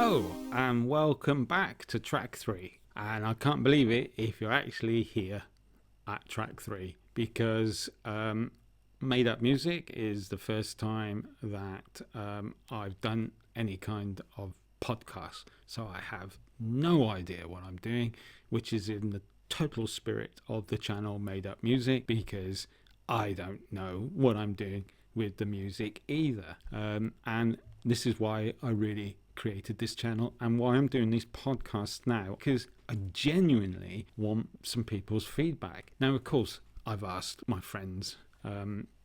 Hello and welcome back to track 3. And I can't believe it if you're actually here at track 3 because Made Up Music is the first time that I've done any kind of podcast. So I have no idea what I'm doing, which is in the total spirit of the channel Made Up Music, because I don't know what I'm doing with the music either. And this is why I really created this channel and why I'm doing these podcasts now, because I genuinely want some people's feedback. Now, of course, I've asked my friends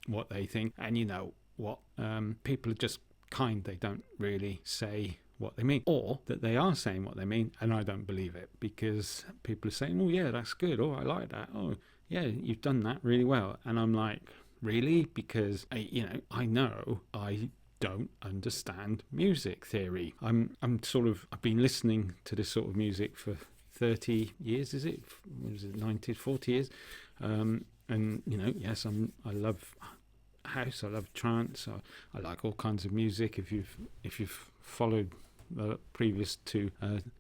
what they think, and you know what, people are just kind. They don't really say what they mean, or that they are saying what they mean, and I don't believe it, because people are saying, oh yeah, that's good, oh I like that, oh yeah, you've done that really well. And I'm like, really? Because I know I don't understand music theory. I've been listening to this sort of music for 30 years, is it 90, 40 years, and yes, I love house, I love trance, I like all kinds of music. If you've followed the previous two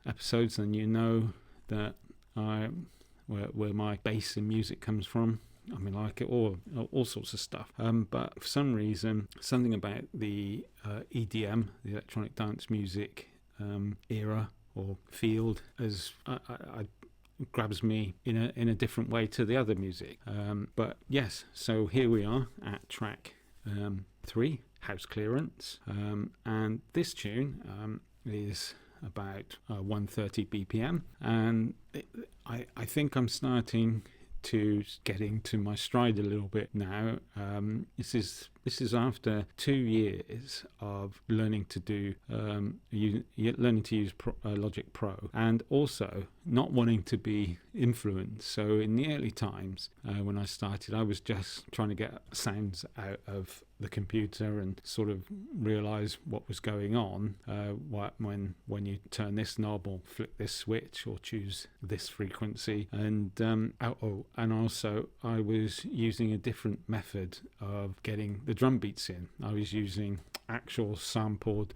episodes, then you know that where my base in music comes from. I mean, like it all sorts of stuff. But for some reason, something about the EDM, the electronic dance music era or field, as I grabs me in a different way to the other music. But yes, so here we are at track 3, House Clearance, and this tune is about 130 BPM, and I think I'm starting to get into my stride a little bit now. This is after 2 years of learning to use Logic Pro, and also not wanting to be influenced. So in the early times, when I started, I was just trying to get sounds out of the computer and sort of realize what was going on when you turn this knob or flick this switch or choose this frequency. And and also I was using a different method of getting the drum beats in. I was using actual sampled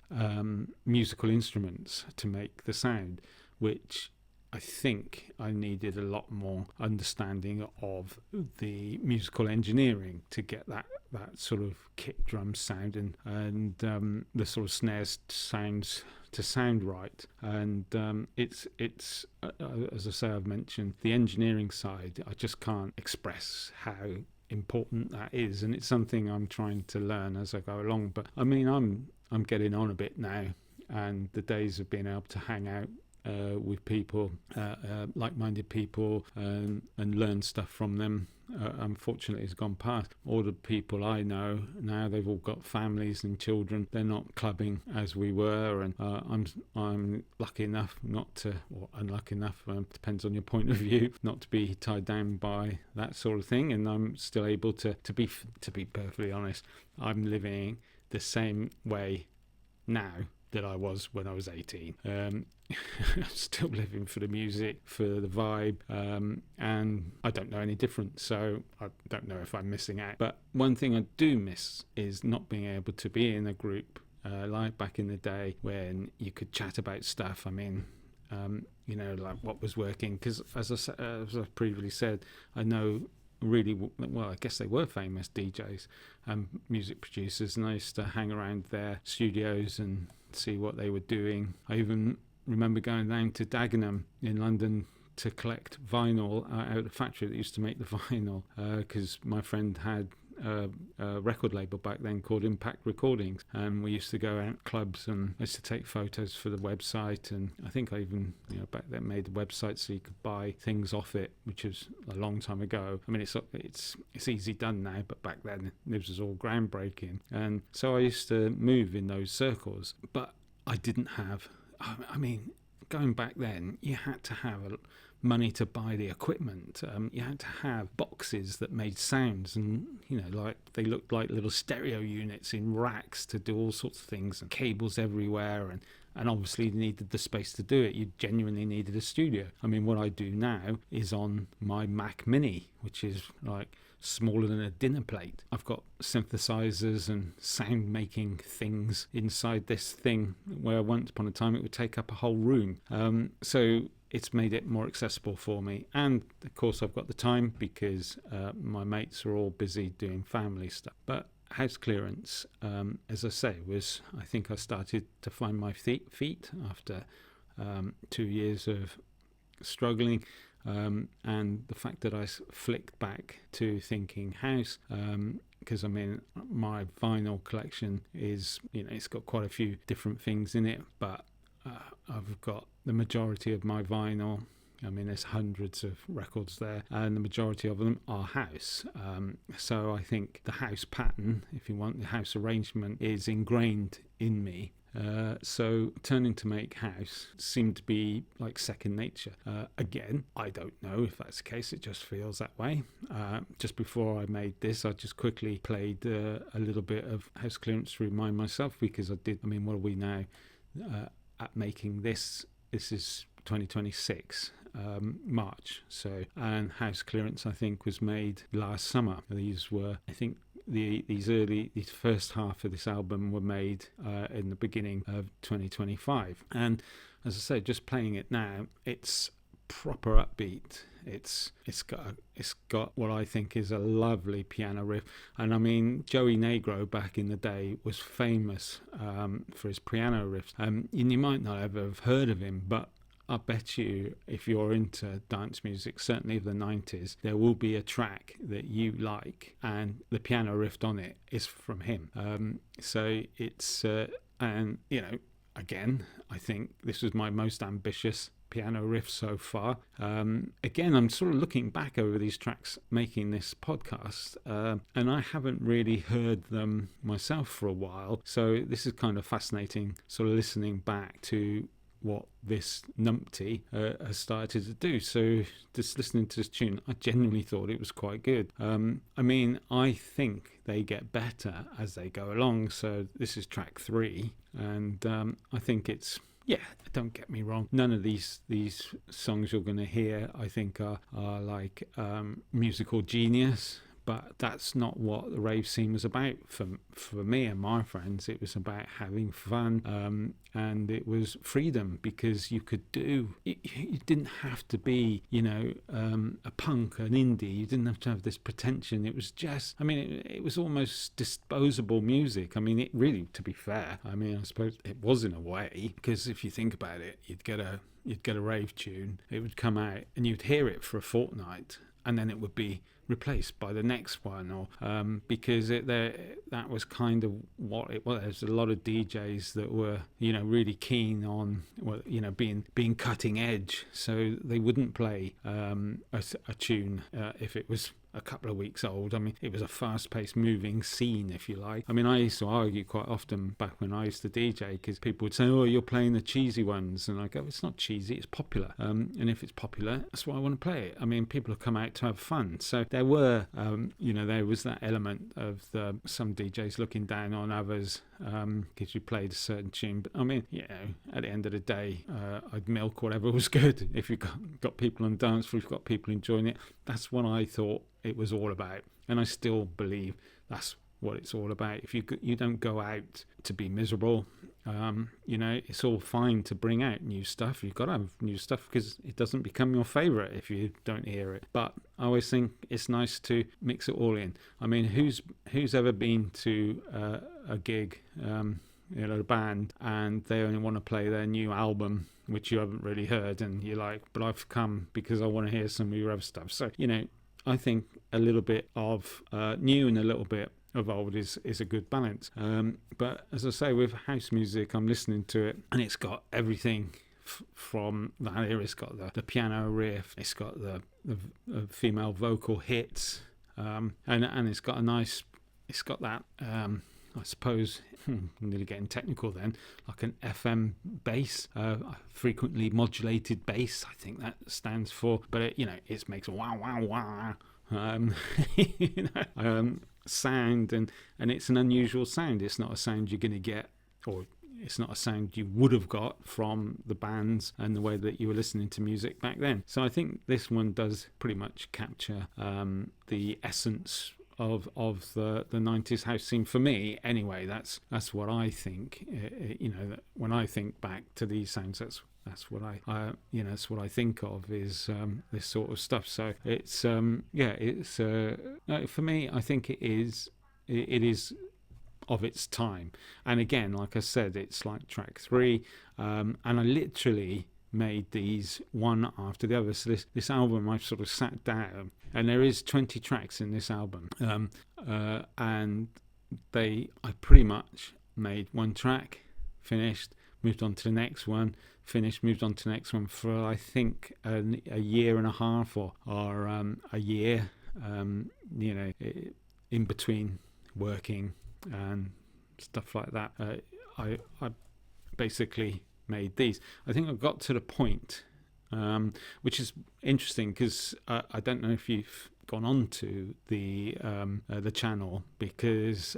musical instruments to make the sound, which I think I needed a lot more understanding of the musical engineering to get that sort of kick drum sound and the sort of snares to sound right. And it's as I say, I've mentioned the engineering side. I just can't express how important that is, and it's something I'm trying to learn as I go along. But I mean, I'm getting on a bit now, and the days of being able to hang out with people, like-minded people, and learn stuff from them, unfortunately has gone past. All the people I know now, they've all got families and children. They're not clubbing as we were, and I'm lucky enough not to, or unlucky enough, depends on your point of view, not to be tied down by that sort of thing. And I'm still able to be perfectly honest, I'm living the same way now that I was when I was 18. I'm still living for the music, for the vibe, and I don't know any different, so I don't know if I'm missing out. But one thing I do miss is not being able to be in a group like back in the day when you could chat about stuff. I mean, like what was working, because as I previously said, I know really well, I guess they were famous DJs and music producers, and I used to hang around their studios and see what they were doing. I even remember going down to Dagenham in London to collect vinyl out of the factory that used to make the vinyl, because my friend had a record label back then called Impact Recordings, and we used to go out clubs and I used to take photos for the website. And I think I even back then made the website so you could buy things off it, which was a long time ago. I mean, it's easy done now, but back then it was all groundbreaking. And so I used to move in those circles, but I didn't have, I mean, going back then, you had to have money to buy the equipment. You had to have boxes that made sounds, and like they looked like little stereo units in racks to do all sorts of things, and cables everywhere, and obviously you needed the space to do it. You genuinely needed a studio. I mean, what I do now is on my Mac Mini, which is like smaller than a dinner plate. I've got synthesizers and sound making things inside this thing where once upon a time it would take up a whole room. So it's made it more accessible for me, and of course I've got the time because my mates are all busy doing family stuff. But house clearance, as I say, I think I started to find my feet after 2 years of struggling, and the fact that I flicked back to thinking house, because I mean my vinyl collection is, it's got quite a few different things in it, but I've got the majority of my vinyl. I mean, there's hundreds of records there, and the majority of them are house. So I think the house pattern, if you want, the house arrangement is ingrained in me. So turning to make house seemed to be like second nature. Again, I don't know if that's the case, it just feels that way. Just before I made this, I just quickly played a little bit of house clearance to remind myself, because what are we now at making this? This is 2026. March, and house clearance I think was made last summer. These were, I think, the first half of this album were made in the beginning of 2025, and as I say, just playing it now, it's proper upbeat. It's got what I think is a lovely piano riff, and I mean Joey Negro back in the day was famous for his piano riffs, and you might not ever have heard of him, but I bet you, if you're into dance music, certainly of the 90s, there will be a track that you like, and the piano riff on it is from him. So it's, and again, I think this was my most ambitious piano riff so far. Again, I'm sort of looking back over these tracks making this podcast, and I haven't really heard them myself for a while. So this is kind of fascinating, sort of listening back to what this numpty has started to do. So just listening to this tune, I genuinely thought it was quite good. I mean, I think they get better as they go along. So this is track 3, and I think it's, don't get me wrong, none of these songs you're going to hear I think are like musical genius, but that's not what the rave scene was about for me and my friends. It was about having fun, and it was freedom, because you could do, you didn't have to be, a punk, an indie. You didn't have to have this pretension. It was just, I mean, it was almost disposable music. I mean, it really, to be fair, I mean, I suppose it was in a way, because if you think about it, you'd get a rave tune, it would come out, and you'd hear it for a fortnight, and then it would be replaced by the next one, or because that was kind of what it was. There's a lot of DJs that were really keen on being cutting edge, so they wouldn't play a tune if it was a couple of weeks old. I mean, it was a fast-paced moving scene, if you like. I mean, I used to argue quite often back when I used to DJ, because people would say, oh, you're playing the cheesy ones, and I go, it's not cheesy, it's popular, and if it's popular, that's why I want to play it. I mean, people have come out to have fun. So there were there was that element of some DJs looking down on others because you played a certain tune. But I mean, at the end of the day, I'd milk whatever was good. If you've got people on dance floor, if you've got people enjoying it, that's what I thought it was all about, and I still believe that's what it's all about. If you don't go out to be miserable, it's all fine to bring out new stuff. You've got to have new stuff, because it doesn't become your favourite if you don't hear it. But I always think it's nice to mix it all in. I mean, who's ever been to a gig, a band, and they only want to play their new album, which you haven't really heard, and you're like, but I've come because I want to hear some of your other stuff. So I think a little bit of new and a little bit of old is a good balance. But as I say, with house music, I'm listening to it, and it's got everything from that era. It's got the piano riff, it's got the female vocal hits, and it's got that I suppose, I'm nearly getting technical then, like an FM bass, frequently modulated bass, I think that stands for, but it makes a wow wow wow sound, and it's an unusual sound. It's not a sound you're going to get, or it's not a sound you would have got from the bands and the way that you were listening to music back then. So I think this one does pretty much capture the essence of the 90s house scene for me anyway. That's what I think. That when I think back to these sounds, that's what that's what I think of is this sort of stuff. So it's it's for me, I think it is of its time. And again, like I said, it's like track 3, and I literally made these one after the other. So this album, I've sort of sat down, and there is 20 tracks in this album, and I pretty much made one track, finished, moved on to the next one, finished, moved on to the next one for I think a year and a half or a year, in between working and stuff like that. I basically made these. I think I got to the point, which is interesting because I don't know if you've gone on to the channel, because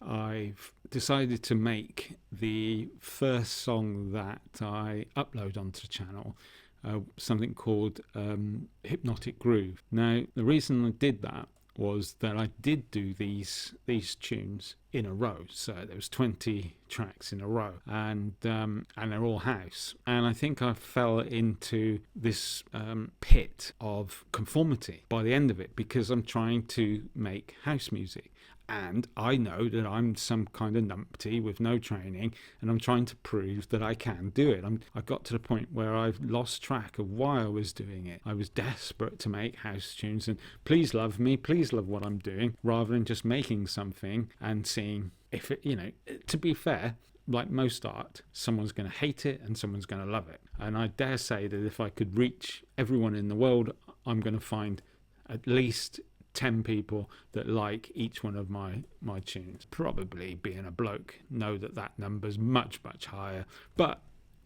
I've decided to make the first song that I upload onto the channel something called Hypnotic Groove. Now, the reason I did that was that I did do these tunes in a row. So there was 20 tracks in a row, and they're all house. And I think I fell into this pit of conformity by the end of it, because I'm trying to make house music. And I know that I'm some kind of numpty with no training, and I'm trying to prove that I can do it. I got to the point where I've lost track of why I was doing it. I was desperate to make house tunes, and please love me, please love what I'm doing, rather than just making something and seeing if it, to be fair, like most art, someone's going to hate it and someone's going to love it. And I dare say that if I could reach everyone in the world, I'm going to find at least 10 people that like each one of my tunes. Probably, being a bloke, know that number's much higher, but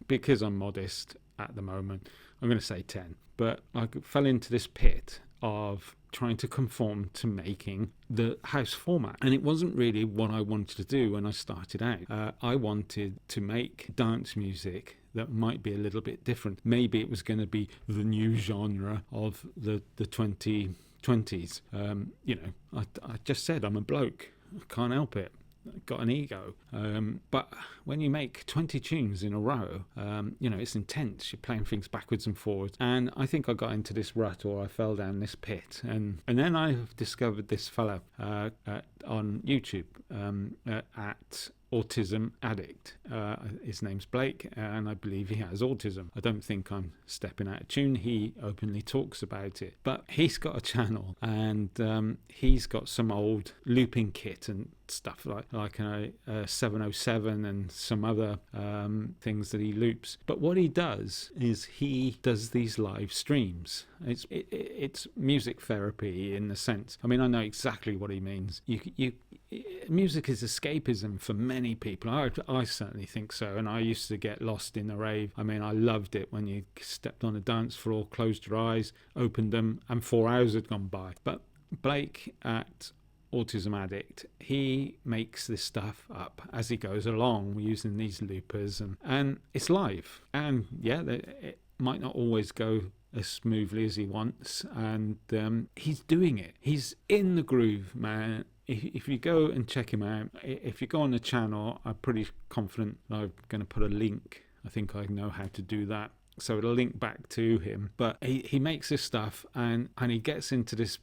because I'm modest at the moment, I'm going to say 10. But I fell into this pit of trying to conform to making the house format, and it wasn't really what I wanted to do when I started out. I wanted to make dance music that might be a little bit different. Maybe it was going to be the new genre of the 2020s. I just said I'm a bloke. I can't help it. I've got an ego. But when you make 20 tunes in a row, it's intense. You're playing things backwards and forwards. And I think I got into this rut, or I fell down this pit. And then I discovered this fellow on YouTube at Autism Addict. His name's Blake, and I believe he has autism. I don't think I'm stepping out of tune. He openly talks about it. But he's got a channel, and he's got some old looping kit and stuff like a 707 and some other things that he loops. But what he does is he does these live streams. It's music therapy in the sense. I mean, I know exactly what he means. Music is escapism for many people. I certainly think so, and I used to get lost in the rave. I mean, I loved it when you stepped on a dance floor, closed your eyes, opened them, and 4 hours had gone by. But Blake at Autism Addict, he makes this stuff up as he goes along using these loopers, and it's live. And yeah, it might not always go as smoothly as he wants, and he's doing it. He's in the groove, man. If you go and check him out, if you go on the channel, I'm pretty confident I'm going to put a link. I think I know how to do that, so it'll link back to him. But he makes this stuff, and he gets into this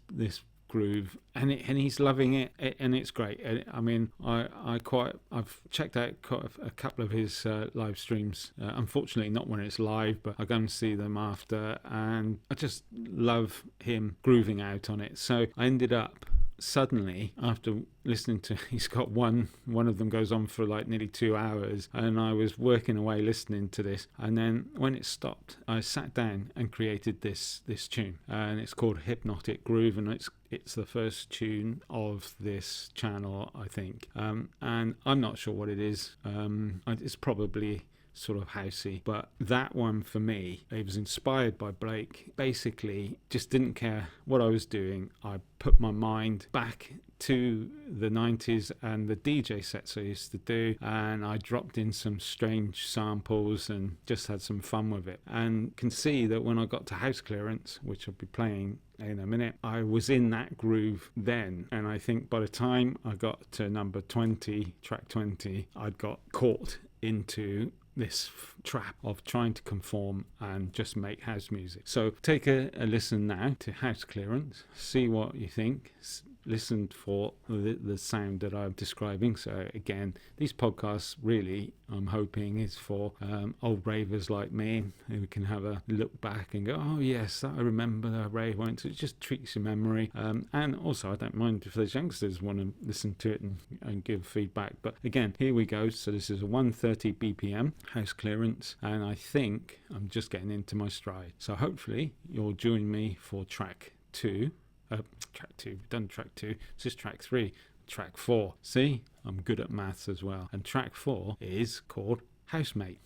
groove, and he's loving it, and it's great. I mean, I've checked out quite a couple of his live streams. Unfortunately, not when it's live, but I go and see them after, and I just love him grooving out on it. So I ended up suddenly, after listening to, he's got one of them goes on for like nearly 2 hours, and I was working away listening to this, and then when it stopped, I sat down and created this tune, and it's called Hypnotic Groove, and it's the first tune of this channel, I think, and I'm not sure what it is. It's probably sort of housey. But that one for me, it was inspired by Blake. Basically, just didn't care what I was doing. I put my mind back to the 90s and the DJ sets I used to do, and I dropped in some strange samples and just had some fun with it. And can see that when I got to House Clearance, which I'll be playing in a minute, I was in that groove then. And I think by the time I got to number 20, track 20, I'd got caught into this trap of trying to conform and just make house music. So take a listen now to House Clearance, see what you think, listen for the sound that I'm describing. So again, these podcasts really, I'm hoping, is for old ravers like me who can have a look back and go, oh yes, I remember that rave once. It just treats your memory, and also I don't mind if those youngsters want to listen to it and give feedback. But again, here we go. So this is a 130 BPM House Clearance, and I think I'm just getting into my stride. So hopefully you'll join me for track 2. Track 2, we've done track 2, this is track 3, track 4. See, I'm good at maths as well. And track 4 is called Housemate.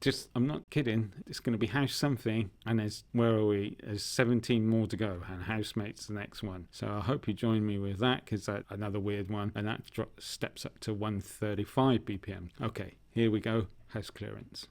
Just, I'm not kidding, it's going to be house something, and where are we? There's 17 more to go, and Housemate's the next one. So I hope you join me with that, because that's another weird one, and that steps up to 135 BPM. Okay, here we go, House Clearance.